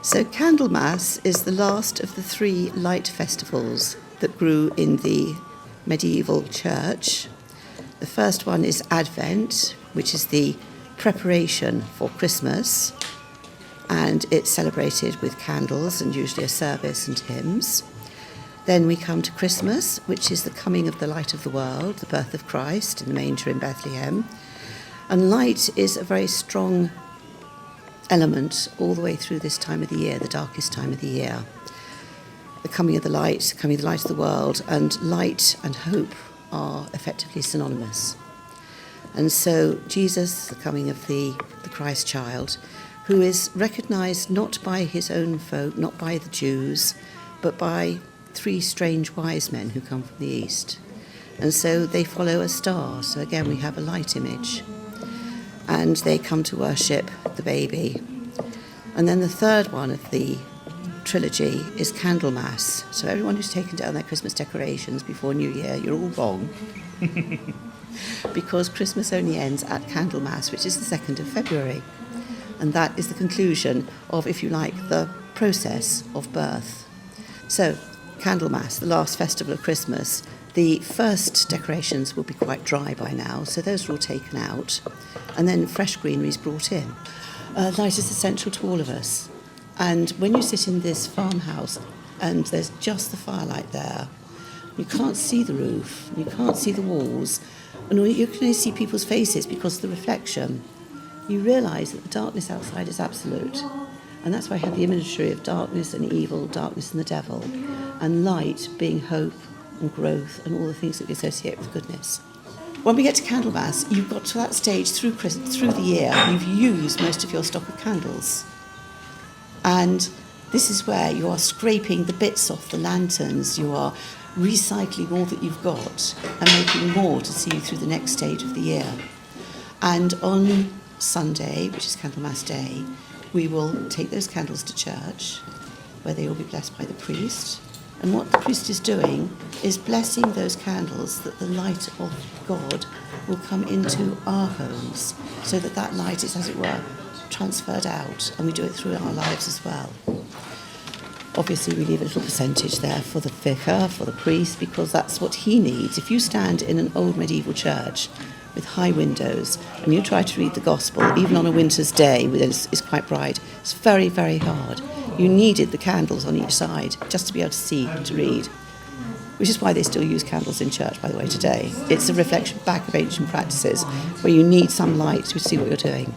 So Candlemas is the last of the 3 light festivals that grew in the medieval church. The first one is Advent, which is the preparation for Christmas, and it's celebrated with candles and usually a service and hymns. Then we come to Christmas, which is the coming of the light of the world, the birth of Christ in the manger in Bethlehem. And light is a very strong element all the way through this time of the year, the darkest time of the year. The coming of the light of the world, and light and hope are effectively synonymous. And so Jesus, the coming of the Christ child, who is recognised not by his own folk, not by the Jews, but by 3 strange wise men who come from the east. And so they follow a star. So again, we have a light image. And they come to worship the baby. And then the third one of the trilogy is Candlemas. So everyone who's taken down their Christmas decorations before New Year, you're all wrong. Because Christmas only ends at Candlemas, which is the 2nd of February. And that is the conclusion of, if you like, the process of birth. So Candlemas, the last festival of Christmas, the first decorations will be quite dry by now, so those are all taken out, and then fresh greenery is brought in. Light is essential to all of us, and when you sit in this farmhouse and there's just the firelight there, you can't see the roof, you can't see the walls, and you can only see people's faces because of the reflection. You realise that the darkness outside is absolute, and that's why I have the imagery of darkness and evil, darkness and the devil, and light being hope and growth and all the things that we associate with goodness. When we get to Candlemas, you've got to that stage through the year, you've used most of your stock of candles. And this is where you are scraping the bits off the lanterns, you are recycling all that you've got and making more to see you through the next stage of the year. And on Sunday, which is Candlemas Day, we will take those candles to church, where they will be blessed by the priest. And what the priest is doing is blessing those candles that the light of God will come into our homes, so that that light is, as it were, transferred out, and we do it through our lives as well. Obviously, we leave a little percentage there for the vicar, for the priest, because that's what he needs. If you stand in an old medieval church with high windows and you try to read the gospel, even on a winter's day when it's quite bright, it's very, very hard. You needed the candles on each side just to be able to see, to read, which is why they still use candles in church, by the way, today. It's a reflection back of ancient practices where you need some light to see what you're doing.